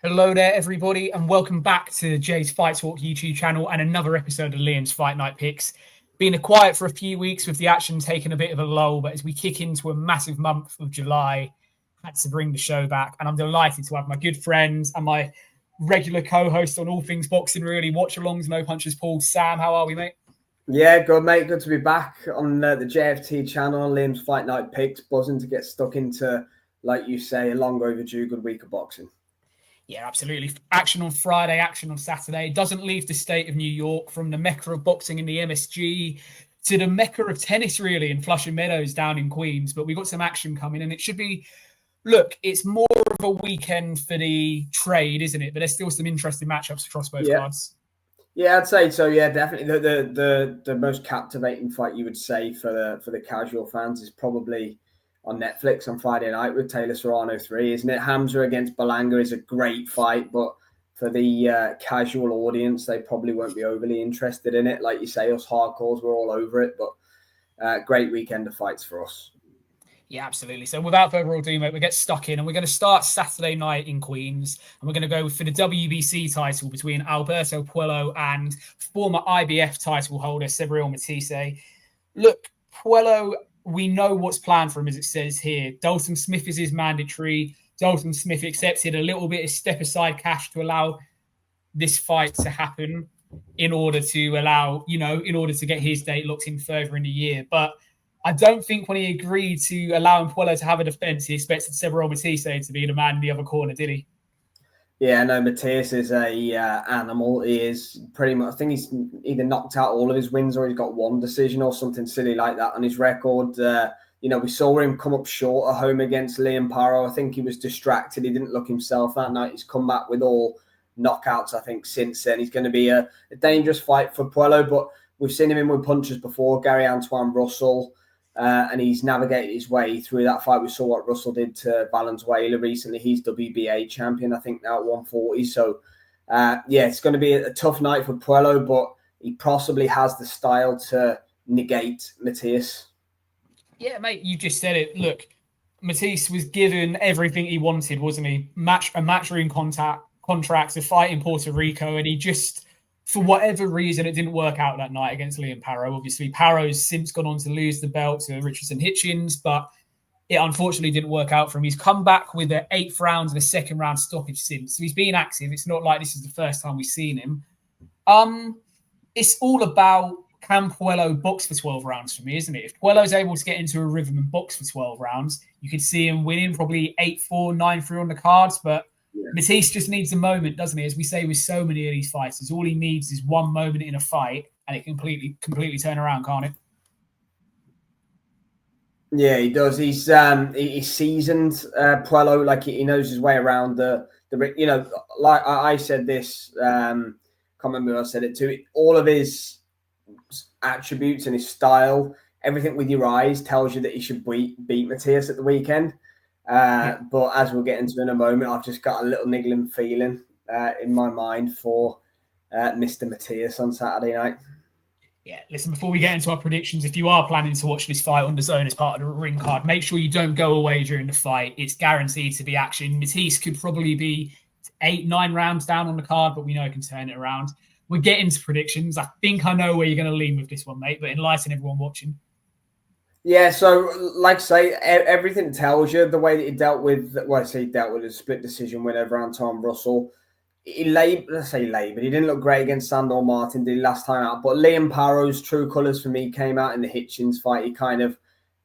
Hello there, everybody, and welcome back to Jay's Fight Talk YouTube channel and another episode of Liam's Fight Night Picks. Been quiet for a few weeks with the action taking a bit of a lull, but as we kick into a massive month of July, had to bring the show back, and I'm delighted to have my good friends and my regular co-host on all things boxing, really, watch-alongs, no punches pulled. Sam, how are we, mate? Yeah, good, mate. Good to be back on the JFT channel, Liam's Fight Night Picks. Buzzing to get stuck into, like you say, a long overdue good week of boxing. Yeah, absolutely. Action on Friday, action on Saturday. Doesn't leave the state of New York, from the mecca of boxing in the MSG to the mecca of tennis, really, in Flushing Meadows down in Queens. But we've got some action coming, and it should be, look, it's more of a weekend for the trade, isn't it? But there's still some interesting matchups across both cards. Yeah, I'd say so. Yeah, definitely. The most captivating fight you would say for the casual fans is probably on Netflix on Friday night with Taylor Serrano 3, isn't it? Hamza against Berlanga is a great fight, but for the casual audience, they probably won't be overly interested in it. Like you say, us hardcores, we're all over it, but great weekend of fights for us. Yeah, absolutely. So without further ado, mate, we get stuck in, and we're going to start Saturday night in Queens, and we're going to go for the WBC title between Alberto Puello and former IBF title holder Sebriel Matisse. Look, Puello, we know what's planned for him, as it says here. Dalton Smith is his mandatory. Dalton Smith accepted a little bit of step-aside cash to allow this fight to happen in order to allow, in order to get his date locked in further in the year. But I don't think when he agreed to allowing Puello to have a defense, he expected Sebriel Matisse to be the man in the other corner, did he? Yeah, no, Matisse is a animal. He is pretty much, I think he's either knocked out all of his wins or he's got one decision or something silly like that on his record. We saw him come up short at home against Liam Paro. I think he was distracted. He didn't look himself that night. He's come back with all knockouts, I think, since then. He's going to be a dangerous fight for Puello, but we've seen him in with punches before. Gary-Antoine Russell. And he's navigated his way through that fight. We saw what Russell did to Valenzuela recently. He's WBA champion, I think, now at 140. So, it's going to be a tough night for Puello, but he possibly has the style to negate Matisse. Yeah, mate, you just said it. Look, Matisse was given everything he wanted, wasn't he? A matchroom contract, a fight in Puerto Rico, and he just, for whatever reason, it didn't work out that night against Liam Paro. Obviously, Paro's since gone on to lose the belt to Richardson Hitchens, but it unfortunately didn't work out for him. He's come back with an 8th round and a 2nd round stoppage since. So he's been active. It's not like this is the first time we've seen him. It's all about, can Puello box for 12 rounds for me, isn't it? If Puello's able to get into a rhythm and box for 12 rounds, you could see him winning probably 8-4, 9-3 on the cards, but Matisse just needs a moment, doesn't he? As we say with so many of these fighters, all he needs is one moment in a fight, and it completely turn around, can't it? Yeah, he does. He's seasoned, Puello. Like he knows his way around the. Like I said this. Can't remember who I said it to. All of his attributes and his style, everything with your eyes tells you that he should beat Matisse at the weekend. But as we'll get into in a moment, I've just got a little niggling feeling in my mind for Mr. Matisse on Saturday night. Yeah, listen, before we get into our predictions, if you are planning to watch this fight on the zone as part of the ring card, make sure you don't go away during the fight. It's guaranteed to be action. Matisse could probably be 8-9 rounds down on the card, but we know he can turn it around. We'll get into predictions. I think I know where you're going to lean with this one, mate, but enlighten everyone watching. Yeah, so like I say, everything tells you the way that he dealt with, a split decision win over Anton Russell. He labored. He didn't look great against Sandor Martin, did he, last time out? But Liam Paro's true colours for me came out in the Hitchens fight. He kind of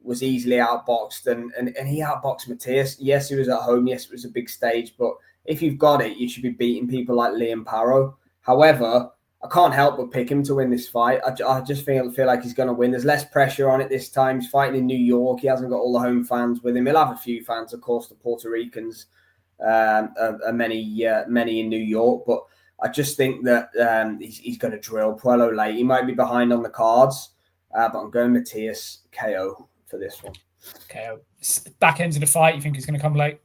was easily outboxed, and he outboxed Matisse. Yes, he was at home. Yes, it was a big stage. But if you've got it, you should be beating people like Liam Paro. However, I can't help but pick him to win this fight. I just feel like he's going to win. There's less pressure on it this time. He's fighting in New York. He hasn't got all the home fans with him. He'll have a few fans, of course, the Puerto Ricans. Many in New York, but I just think that he's going to drill Puello late. He might be behind on the cards, but I'm going Matisse KO for this one. KO. Back end of the fight, you think he's going to come late?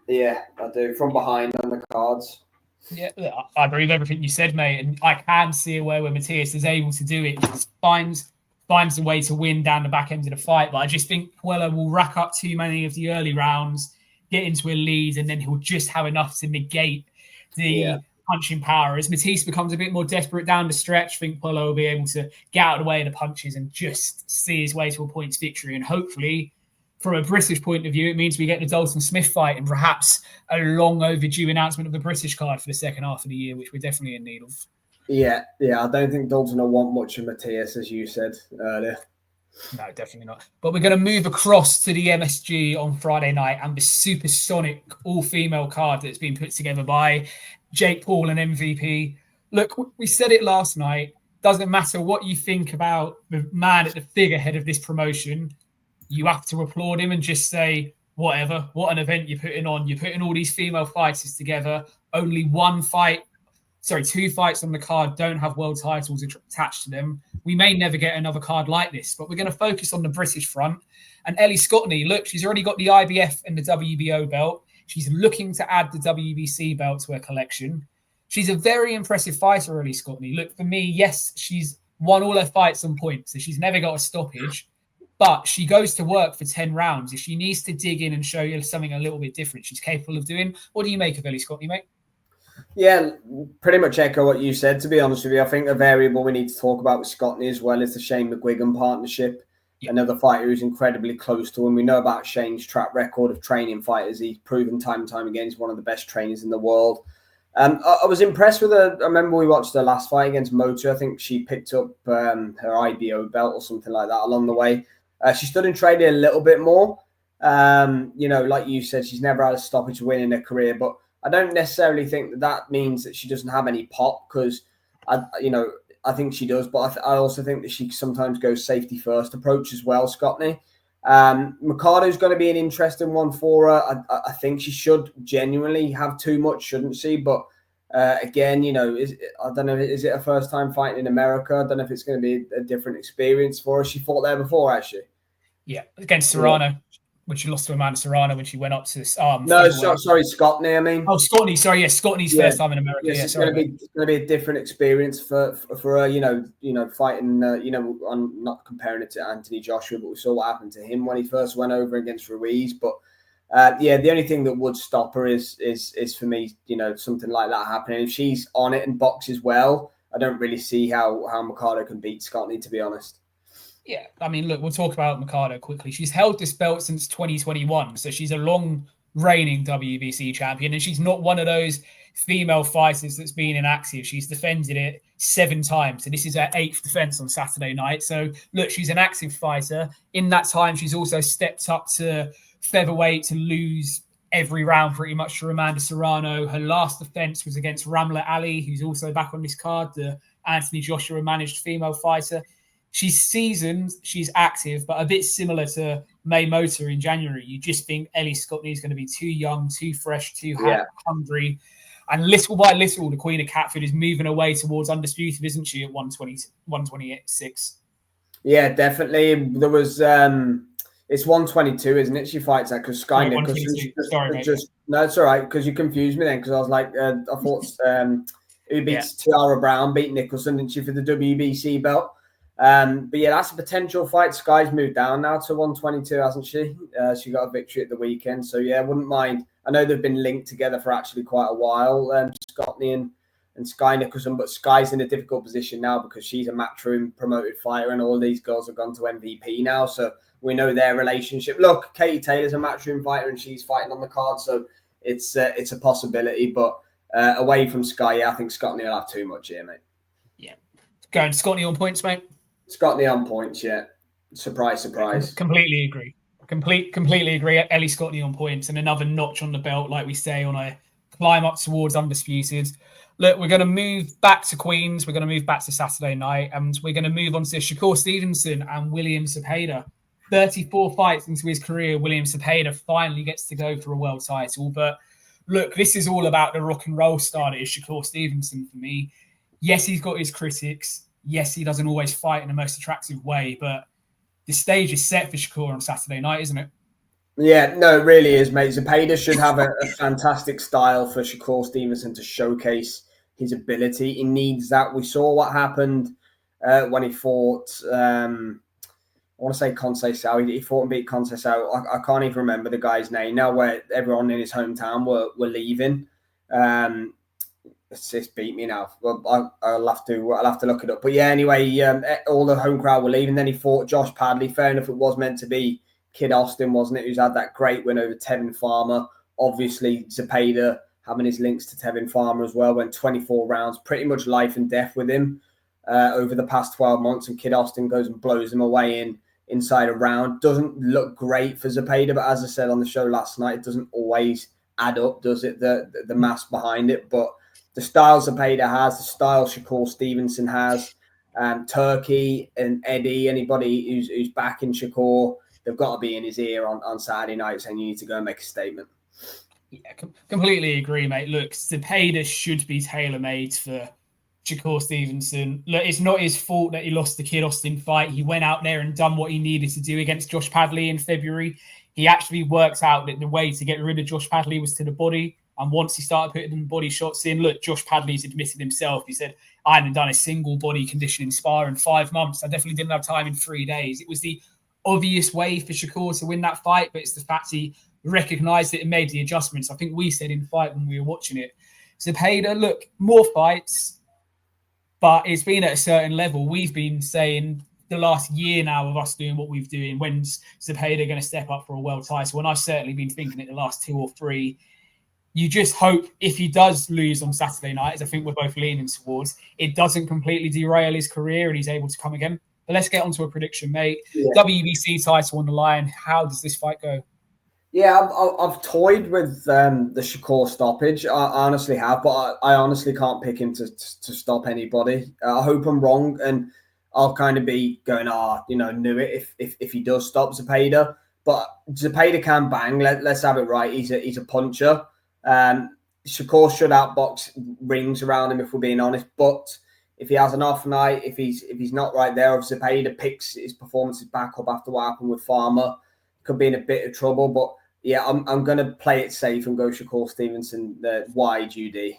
Yeah, I do. From behind on the cards. Yeah, I believe everything you said, mate, and I can see a way where Matisse is able to do it. Just finds a way to win down the back end of the fight, but I just think Puello will rack up too many of the early rounds, get into a lead, and then he'll just have enough to negate Yeah. the punching power. As Matisse becomes a bit more desperate down the stretch, I think Polo will be able to get out of the way of the punches and just see his way to a points victory. And hopefully, from a British point of view, it means we get the Dalton Smith fight and perhaps a long overdue announcement of the British card for the second half of the year, which we're definitely in need of. Yeah. I don't think Dalton will want much of Matthias, as you said earlier. No, definitely not. But we're going to move across to the MSG on Friday night and the supersonic all-female card that's been put together by Jake Paul and MVP. Look, we said it last night. Doesn't matter what you think about the man at the figurehead of this promotion. You have to applaud him and just say, whatever, what an event you're putting on. You're putting all these female fighters together. Only two fights on the card don't have world titles attached to them. We may never get another card like this, but we're going to focus on the British front. And Ellie Scotney, look, she's already got the IBF and the WBO belt. She's looking to add the WBC belt to her collection. She's a very impressive fighter, Ellie Scotney. Look, for me, yes, she's won all her fights on points, so she's never got a stoppage. But she goes to work for 10 rounds. If she needs to dig in and show you something a little bit different, she's capable of doing. What do you make of Ellie Scotney, mate? Yeah, pretty much echo what you said, to be honest with you. I think a variable we need to talk about with Scotney as well is the Shane McGuigan partnership. Yeah. Another fighter who's incredibly close to him. We know about Shane's track record of training fighters. He's proven time and time again he's one of the best trainers in the world. I was impressed with her. I remember we watched her last fight against Motor. I think she picked up her IBO belt or something like that along the way. She stood in trade a little bit more. Like you said, she's never had a stoppage win in her career, but I don't necessarily think that means that she doesn't have any pop, because I think she does, but I also think that she sometimes goes safety first approach as well, Scotney. Mercado's going to be an interesting one for her. I think she should genuinely have too much, shouldn't she? But again, I don't know, is it her first time fighting in America? I don't know if it's going to be a different experience for her. She fought there before, actually. Yeah, against Serrano. Yeah. When she lost to Amanda Serrano when she went up to this. Sorry, Scotney. I mean, Scotney. Sorry, yes, Scotney's first time in America. Yes, it's going to be a different experience for her. Fighting. I'm not comparing it to Anthony Joshua, but we saw what happened to him when he first went over against Ruiz. But the only thing that would stop her is for me, something like that happening. If she's on it and boxes well, I don't really see how Mercado can beat Scotney, to be honest. Yeah, I mean, look, we'll talk about Mercado quickly. She's held this belt since 2021, so she's a long reigning WBC champion, and she's not one of those female fighters that's been inactive. She's defended it 7 times, and this is her 8th defense on Saturday night. So, look, she's an active fighter. In that time, she's also stepped up to featherweight to lose every round pretty much to Amanda Serrano. Her last defense was against Ramla Ali, who's also back on this card, the Anthony Joshua managed female fighter. She's seasoned, she's active, but a bit similar to May Motor in January. You just think Ellie Scotney is going to be too young, too fresh, too hungry. And little by little, the Queen of Catford is moving away towards undisputed, isn't she, at 126? Yeah, definitely. There was, it's 122, isn't it? She fights that because Sky Nicholson. No, it's all right, because you confused me then, because I was like, I thought who beats Tiara Brown, beat Nicholson, didn't she, for the WBC belt? But yeah, that's a potential fight. Sky's moved down now to 122, hasn't she? She got a victory at the weekend. So yeah, wouldn't mind. I know they've been linked together for actually quite a while, Scotney and Sky Nicholson, but Sky's in a difficult position now because she's a Matchroom promoted fighter and all these girls have gone to MVP now. So we know their relationship. Look, Katie Taylor's a Matchroom fighter and she's fighting on the card. So it's a possibility, but away from Sky, yeah, I think Scotney will have too much here, mate. Yeah. Going Scotney on points, mate. Scotney on points, yeah. Surprise. Completely agree. Completely agree. Ellie Scotney on points and another notch on the belt, like we say, on a climb up towards undisputed. Look, we're going to move back to Queens. We're going to move back to Saturday night, and we're going to move on to Shakur Stevenson and William Cepeda. 34 fights into his career, William Cepeda finally gets to go for a world title. But look, this is all about the rock and roll star that is Shakur Stevenson for me. Yes, he's got his critics. Yes, he doesn't always fight in the most attractive way, but the stage is set for Shakur on Saturday night, isn't it? Yeah, no, it really is, mate. Cepeda should have a fantastic style for Shakur Stevenson to showcase his ability. He needs that. We saw what happened when he fought, I want to say Conceição. He fought and beat Conceição. I can't even remember the guy's name now, where everyone in his hometown were leaving. It's beat me now. Well, I'll have to look it up. But yeah, anyway, all the home crowd were leaving. Then he fought Josh Padley. Fair enough, it was meant to be Kid Austin, wasn't it? Who's had that great win over Tevin Farmer. Obviously, Zepeda having his links to Tevin Farmer as well. Went 24 rounds, pretty much life and death with him over the past 12 months. And Kid Austin goes and blows him away inside a round. Doesn't look great for Zepeda, but as I said on the show last night, it doesn't always add up, does it? The mass behind it, but the style Zepeda has, the style Shakur Stevenson has, Turkey and Eddie, anybody who's backing Shakur, they've got to be in his ear on Saturday night saying you need to go and make a statement. Yeah, completely agree, mate. Look, Zepeda should be tailor-made for Shakur Stevenson. Look, it's not his fault that he lost the Kid Austin fight. He went out there and done what he needed to do against Josh Padley in February. He actually worked out that the way to get rid of Josh Padley was to the body. And once he started putting the body shots in, look, Josh Padley's admitted himself. He said, I hadn't done a single body conditioning spar in 5 months. I definitely didn't have time in 3 days. It was the obvious way for Shakur to win that fight, but it's the fact he recognised it and made the adjustments. I think we said in the fight when we were watching it, Zepeda, look, more fights, but it's been at a certain level. We've been saying the last year now of us doing what we've doing, when's Zepeda going to step up for a world title? And I've certainly been thinking it the last 2 or 3. You just hope if he does lose on Saturday night, as I think we're both leaning towards, it doesn't completely derail his career and he's able to come again. But let's get on to a prediction, mate. Yeah. WBC title on the line. How does this fight go? Yeah, I've toyed with the Shakur stoppage. I honestly have, but I honestly can't pick him to stop anybody. I hope I'm wrong, and I'll kind of be going, knew it if he does stop Zepeda. But Zepeda can bang. Let's have it right. He's a puncher. Shakur should outbox rings around him, if we're being honest. But if he has an off night, if he's not right there, if Zepeda picks his performances back up after what happened with Farmer, could be in a bit of trouble. But yeah, I'm going to play it safe and go Shakur Stevenson wide UD.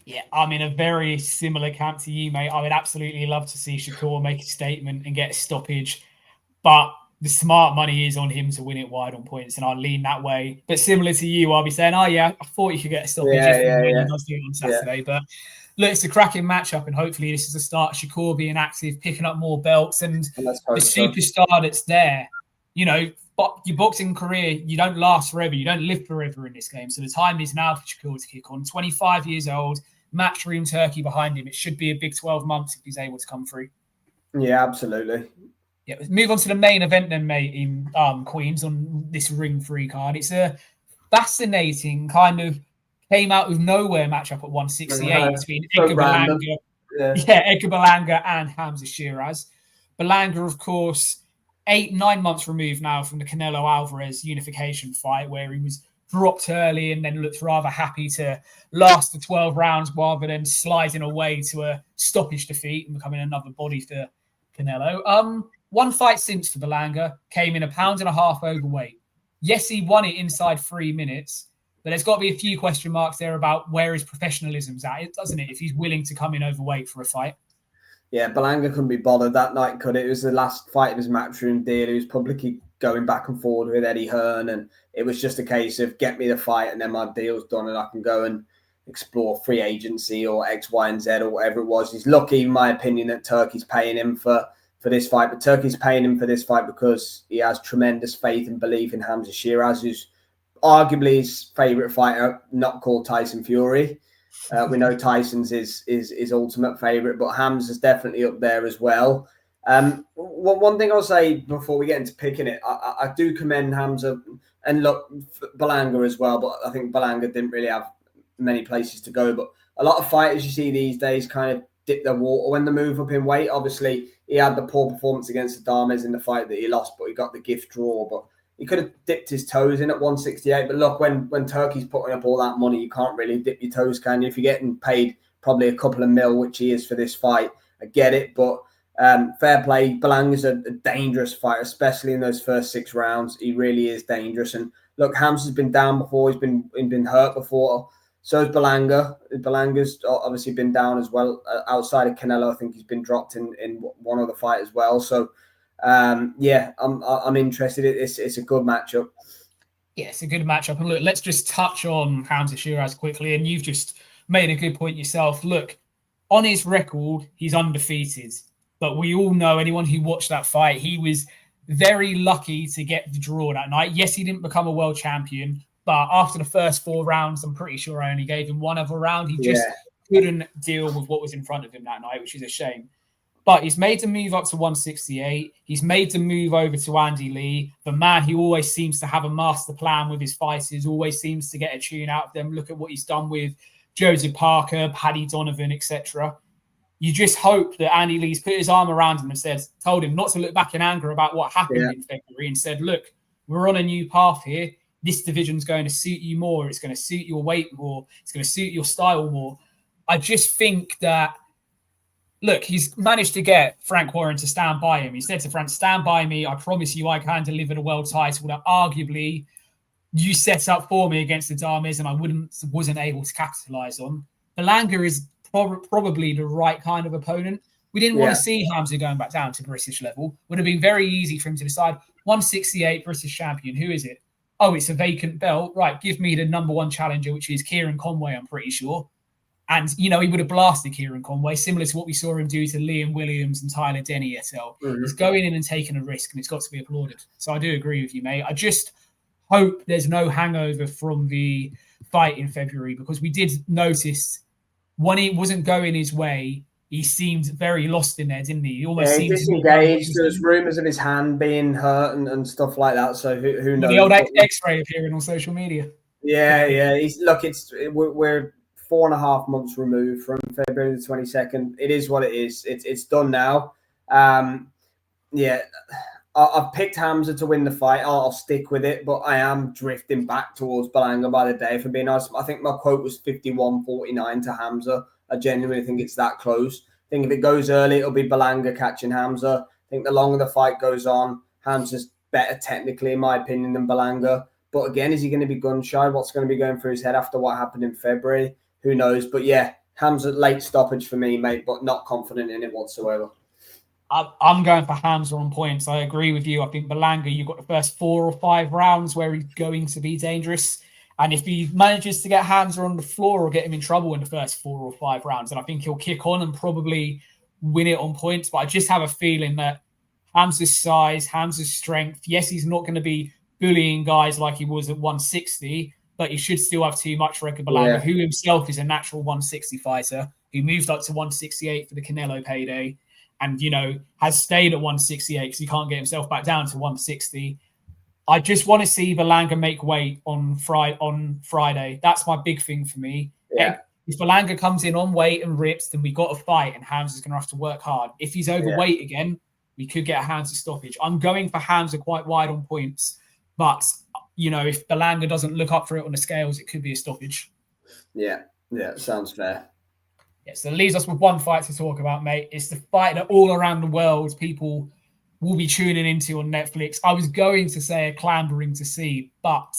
Yeah, I'm in a very similar camp to you, mate. I would absolutely love to see Shakur make a statement and get a stoppage, but the smart money is on him to win it wide on points, and I'll lean that way. But similar to you, I'll be saying, I thought you could get a stoppage if he does do it on Saturday. Yeah. But look, it's a cracking matchup, and hopefully this is the start of Shakur being active, picking up more belts, and the superstar that's there. You know, but your boxing career, you don't last forever. You don't live forever in this game. So the time is now for Shakur to kick on. 25 years old, matchroom Turkey behind him. It should be a big 12 months if he's able to come through. Yeah, absolutely. Yeah, move on to the main event then, mate, in Queens on this Ring 3 card. It's a fascinating kind of came out of nowhere matchup at 168 between Edgar Berlanga, Edgar Berlanga and Hamza Shiraz. Berlanga, of course, 8-9 months removed now from the Canelo Alvarez unification fight, where he was dropped early and then looked rather happy to last the 12 rounds rather than sliding away to a stoppage defeat and becoming another body for Canelo. One fight since for Berlanga, came in 1.5 pounds overweight. Yes, he won it inside 3 minutes, but there's got to be a few question marks there about where his professionalism's at, doesn't it? If he's willing to come in overweight for a fight. Yeah, Berlanga couldn't be bothered that night, could it? It was the last fight of his matchroom deal. He was publicly going back and forward with Eddie Hearn, and it was just a case of get me the fight and then my deal's done and I can go and explore free agency or X, Y, and Z or whatever it was. He's lucky, in my opinion, that Turkey's paying him for this fight, but Turkey's paying him for this fight because he has tremendous faith and belief in Hamza Shiraz, who's arguably his favourite fighter, not called Tyson Fury. We know Tyson's is his ultimate favourite, but Hamza's definitely up there as well. One thing I'll say before we get into picking it, I do commend Hamza and look, Berlanga as well, but I think Berlanga didn't really have many places to go. But a lot of fighters you see these days kind of dip their water when they move up in weight. Obviously, he had the poor performance against Adames in the fight that he lost, but he got the gift draw. But he could have dipped his toes in at 168. But look, when Turkey's putting up all that money, you can't really dip your toes, can you? If you're getting paid probably a couple of mil, which he is for this fight, I get it. But fair play. Berlanga's a dangerous fighter, especially in those first 6 rounds. He really is dangerous. And look, Hamza's been down before. He's been hurt before. So is Berlanga. Berlanga's obviously been down as well. Outside of Canelo, I think he's been dropped in one other fight as well. So, yeah, I'm interested. It's a good matchup. Yeah, it's a good matchup. And look, let's just touch on Hamza Shiraz quickly. And you've just made a good point yourself. Look, on his record, he's undefeated. But we all know, anyone who watched that fight, he was very lucky to get the draw that night. Yes, he didn't become a world champion, but after the first 4 rounds, I'm pretty sure I only gave him one other round. He just couldn't deal with what was in front of him that night, which is a shame. But he's made the move up to 168. He's made the move over to Andy Lee. The man who always seems to have a master plan with his fighters, always seems to get a tune out of them. Look at what he's done with Joseph Parker, Paddy Donovan, etc. You just hope that Andy Lee's put his arm around him and told him not to look back in anger about what happened in February, and said, look, we're on a new path here. This division's going to suit you more. It's going to suit your weight more. It's going to suit your style more. I just think that, look, he's managed to get Frank Warren to stand by him. He said to Frank, stand by me. I promise you I can deliver the world title that arguably you set up for me against the Dames and I wasn't able to capitalize on. Berlanga is probably the right kind of opponent. We didn't want to see Hamza going back down to British level. Would have been very easy for him to decide, 168 British champion, who is it? Oh, it's a vacant belt. Right, give me the number one challenger, which is Kieran Conway, I'm pretty sure. And, he would have blasted Kieran Conway, similar to what we saw him do to Liam Williams and Tyler Denny et al. He's going in and taking a risk, and it's got to be applauded. So I do agree with you, mate. I just hope there's no hangover from the fight in February, because we did notice when it wasn't going his way, he seemed very lost in there, didn't he? He almost seemed disengaged. There's rumours of his hand being hurt and stuff like that. So who knows? The old X-ray appearing on social media. Yeah. We're 4.5 months removed from February the 22nd. It is what it is. It's done now. I've picked Hamza to win the fight. I'll stick with it, but I am drifting back towards Berlanga by the day, for being honest. I think my quote was 51-49 to Hamza. I genuinely think it's that close. I think if it goes early, it'll be Berlanga catching Hamza. I think the longer the fight goes on, Hamza's better technically, in my opinion, than Berlanga. But again, is he going to be gun shy? What's going to be going through his head after what happened in February? Who knows? But yeah, Hamza, late stoppage for me, mate, but not confident in it whatsoever. I'm going for Hamza on points. I agree with you. I think Berlanga, you've got the first 4 or 5 rounds where he's going to be dangerous. And if he manages to get Hamza on the floor or get him in trouble in the first 4 or 5 rounds, then I think he'll kick on and probably win it on points. But I just have a feeling that Hamza's size, Hamza's strength, yes, he's not going to be bullying guys like he was at 160, but he should still have too much for Edgar Berlanga, who himself is a natural 160 fighter, who moved up to 168 for the Canelo payday and, has stayed at 168 because he can't get himself back down to 160. I just want to see Berlanga make weight on Friday. That's my big thing for me. Yeah. If Berlanga comes in on weight and rips, then we got a fight and Hamza's going to have to work hard. If he's overweight again, we could get a Hamza stoppage. I'm going for Hamza quite wide on points, but if Berlanga doesn't look up for it on the scales, it could be a stoppage. Yeah, sounds fair. Yeah, so it leaves us with one fight to talk about, mate. It's the fight that all around the world people will be tuning into on Netflix. I was going to say a clambering to see, but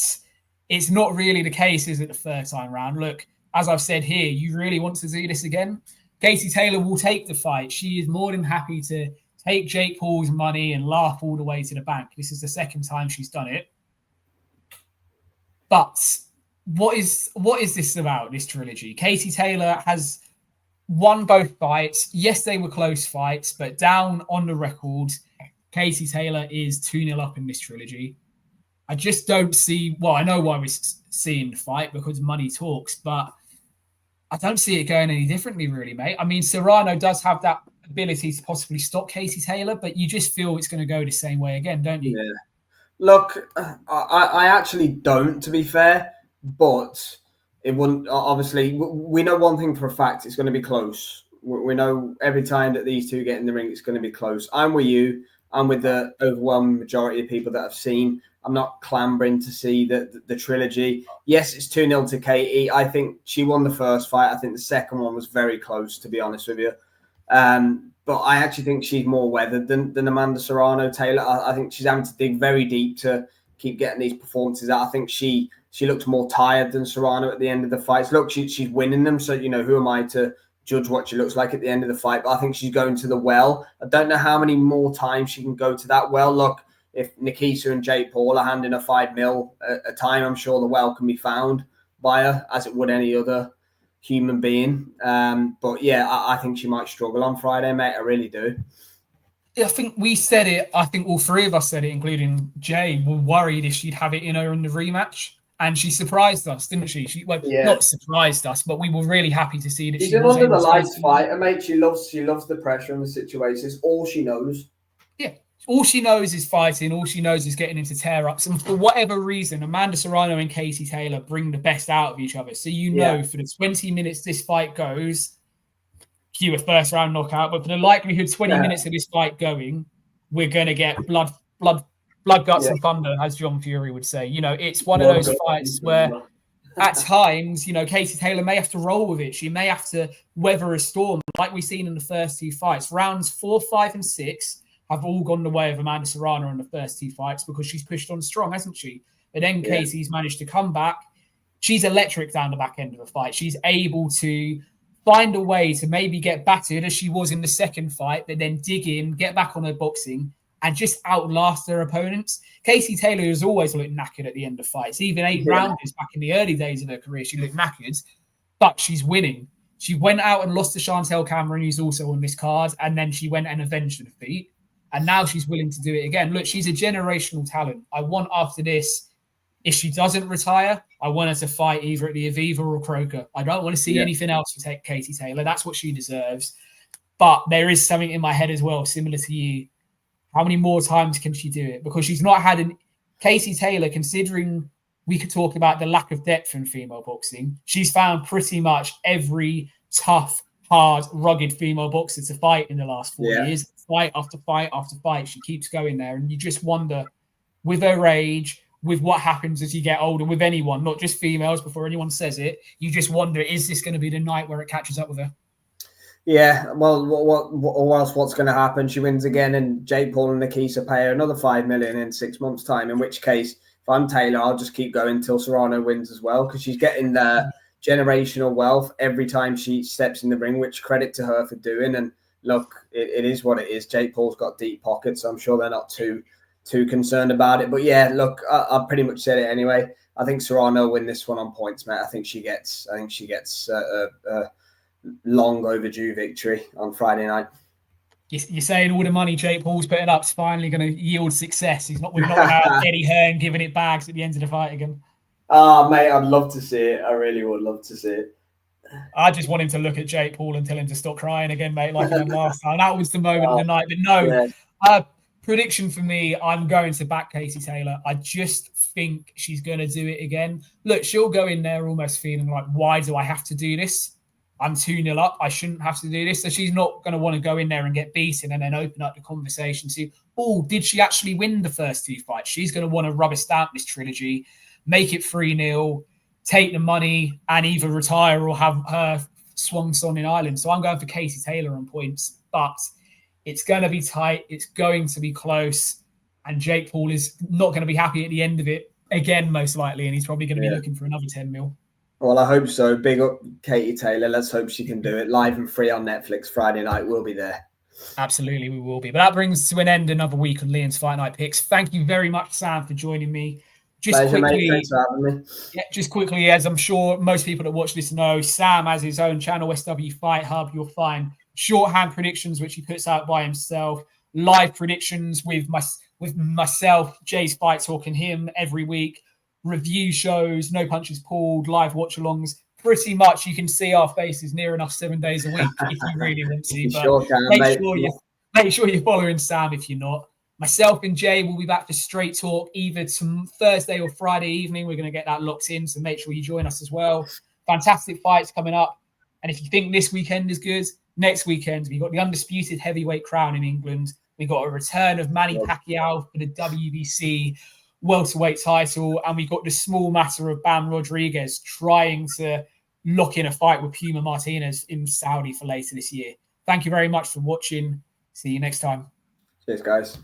it's not really the case, is it, the third time round? Look, as I've said here, you really want to do this again? Katie Taylor will take the fight. She is more than happy to take Jake Paul's money and laugh all the way to the bank. This is the second time she's done it. But what is this about, this trilogy? Katie Taylor has won both fights. Yes, they were close fights, but down on the record, Katie Taylor is 2-0 up in this trilogy. I just don't see... Well, I know why we're seeing the fight, because money talks, but I don't see it going any differently, really, mate. I mean, Serrano does have that ability to possibly stop Katie Taylor, but you just feel it's going to go the same way again, don't you? Yeah. Look, I actually don't, to be fair, but it wouldn't... Obviously, we know one thing for a fact, it's going to be close. We know every time that these two get in the ring, it's going to be close. I'm with you. I'm with the overwhelming majority of people that I've seen. I'm not clambering to see the trilogy. Yes, it's 2-0 to Katie. I think she won the first fight. I think the second one was very close, to be honest with you. But I actually think she's more weathered than Amanda Serrano Taylor. I think she's having to dig very deep to keep getting these performances out. I think she looked more tired than Serrano at the end of the fights. Look, she's winning them, so who am I to judge what she looks like at the end of the fight? But I think she's going to the well. I don't know how many more times she can go to that well. Look, if Nikita and Jake Paul are handing her $5 million a time, I'm sure the well can be found by her, as it would any other human being. But yeah, I think she might struggle on Friday, mate. I really do. I think we said it. I think all three of us said it, including Jay, were worried if she'd have it in her in the rematch. And she surprised us, didn't she? Not surprised us, but we were really happy to see that she's she an was under the able to lights fighter, mate. She loves the pressure and the situation. It's all she knows. Yeah. All she knows is fighting. All she knows is getting into tear-ups. And for whatever reason, Amanda Serrano and Katie Taylor bring the best out of each other. So for the 20 minutes this fight goes, cue a first-round knockout. But for the likelihood 20 minutes of this fight going, we're going to get blood, guts, and thunder, as John Fury would say. It's one of those fights where at times, Katie Taylor may have to roll with it. She may have to weather a storm, like we've seen in the first two fights. Rounds 4, 5, and 6 have all gone the way of Amanda Serrano in the first two fights because she's pushed on strong, hasn't she? But then Katie's managed to come back. She's electric down the back end of the fight. She's able to find a way to maybe get battered as she was in the second fight, but then dig in, get back on her boxing, and just outlast her opponents. Katie Taylor has always looked knackered at the end of fights. Even 8 rounders back in the early days of her career, she looked knackered, but she's winning. She went out and lost to Chantel Cameron, who's also on this card, and then she went and avenged the defeat. And now she's willing to do it again. Look, she's a generational talent. I want after this, if she doesn't retire, I want her to fight either at the Aviva or Croker. I don't want to see anything else for Katie Taylor. That's what she deserves. But there is something in my head as well, similar to you. How many more times can she do it? Because she's not had Katie Taylor, considering we could talk about the lack of depth in female boxing, she's found pretty much every tough, hard, rugged female boxer to fight in the last 4 years. Fight after fight after fight. She keeps going there. And you just wonder, with her age, with what happens as you get older, with anyone, not just females, before anyone says it, you just wonder, is this going to be the night where it catches up with her? Yeah, well, what's going to happen? She wins again, and Jake Paul and Nakisa pay her another $5 million in 6 months' time. In which case, if I'm Taylor, I'll just keep going until Serrano wins as well, because she's getting the generational wealth every time she steps in the ring, which credit to her for doing. And look, it is what it is. Jake Paul's got deep pockets, so I'm sure they're not too concerned about it. But yeah, look, I pretty much said it anyway. I think Serrano will win this one on points, mate. I think she gets a long overdue victory on Friday night. You're saying all the money Jake Paul's putting up is finally going to yield success. We're not going to have Eddie Hearn giving it bags at the end of the fight again. Mate, I'd love to see it. I really would love to see it. I just want him to look at Jake Paul and tell him to stop crying again, mate, like he did last time. That was the moment of the night. But no, prediction for me, I'm going to back Katie Taylor. I just think she's going to do it again. Look, she'll go in there almost feeling like, why do I have to do this? I'm 2-0 up. I shouldn't have to do this. So she's not going to want to go in there and get beaten and then open up the conversation to, did she actually win the first two fights? She's going to want to rubber stamp this trilogy, make it 3-0, take the money and either retire or have her swan song in Ireland. So I'm going for Katie Taylor on points, but it's going to be tight. It's going to be close. And Jake Paul is not going to be happy at the end of it again, most likely. And he's probably going to be looking for another 10 mil. Well, I hope so. Big up Katie Taylor. Let's hope she can do it. Live and free on Netflix Friday night. We'll be there. Absolutely, we will be. But that brings to an end another week of Liam's Fight Night Picks. Thank you very much, Sam, for joining me. Pleasure, mate. Thanks for having me. Yeah, just quickly, as I'm sure most people that watch this know, Sam has his own channel, SW Fight Hub. You'll find shorthand predictions, which he puts out by himself, live predictions with myself, Jay's Fight Talk, and him every week, review shows, no punches pulled, live watch-alongs. Pretty much you can see our faces near enough 7 days a week if you really want to. But sure can, make sure you're following Sam if you're not. Myself and Jay will be back for Straight Talk either Thursday or Friday evening. We're going to get that locked in, so make sure you join us as well. Fantastic fights coming up. And if you think this weekend is good, next weekend we've got the undisputed heavyweight crown in England. We've got a return of Manny Pacquiao for the WBC welterweight title, and we've got the small matter of Bam Rodriguez trying to lock in a fight with Puma Martinez in Saudi for later this year. Thank you very much for watching. See you next time. Cheers, guys.